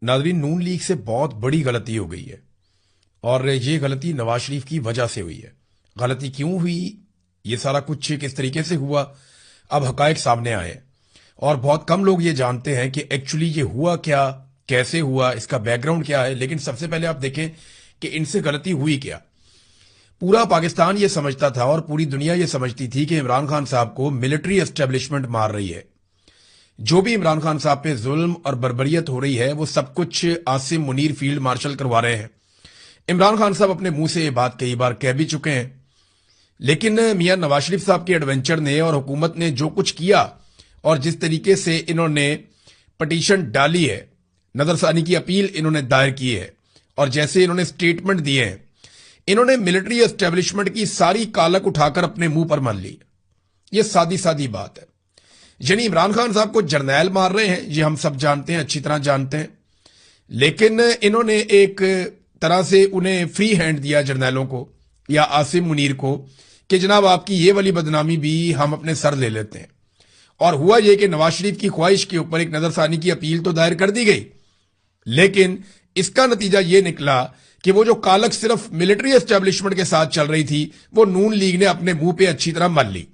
Nadreen, नून league से बहुत बड़ी गलती हो गई है और ये गलती नवाज शरीफ की वजह से हुई है। गलती क्यों हुई, ये सारा कुछ किस तरीके से हुआ, अब हकायक सामने आए हैं और बहुत कम लोग ये जानते हैं कि एक्चुअली ये हुआ क्या, कैसे हुआ, इसका बैकग्राउंड क्या है। लेकिन सबसे पहले आप देखें कि इनसे गलती हुई क्या। पूरा पाकिस्तान ये समझता था और पूरी दुनिया ये समझती थी कि इमरान खान साहब को मिलिट्री एस्टेब्लिशमेंट मार रही है। जो भी इमरान खान साहब पे जुल्म और बर्बरियत हो रही है वो सब कुछ आसिम मुनीर फील्ड मार्शल करवा रहे हैं। इमरान खान साहब अपने मुंह से ये बात कई बार कह भी चुके हैं, लेकिन मियां नवाज शरीफ साहब के एडवेंचर ने और हुकूमत ने जो कुछ किया और जिस तरीके से इन्होंने पटिशन डाली है, नजरसानी की अपील इन्होंने दायर की है और जैसे इन्होंने स्टेटमेंट दिए हैं, इन्होंने मिलिट्री एस्टेब्लिशमेंट की सारी कालक उठाकर अपने मुंह पर मान ली। ये सादी सादी बात है। यानी इमरान खान साहब को जर्नैल मार रहे हैं, ये हम सब जानते हैं, अच्छी तरह जानते हैं, लेकिन इन्होंने एक तरह से उन्हें फ्री हैंड दिया जर्नैलों को या आसिम मुनीर को कि जनाब आपकी ये वाली बदनामी भी हम अपने सर ले लेते हैं। और हुआ ये कि नवाज शरीफ की ख्वाहिश के ऊपर एक नजरसानी की अपील तो दायर कर दी गई, लेकिन इसका नतीजा ये निकला कि वो जो कालक सिर्फ मिलिट्री एस्टेब्लिशमेंट के साथ चल रही थी वो नून लीग ने अपने मुंह पे अच्छी तरह मल ली।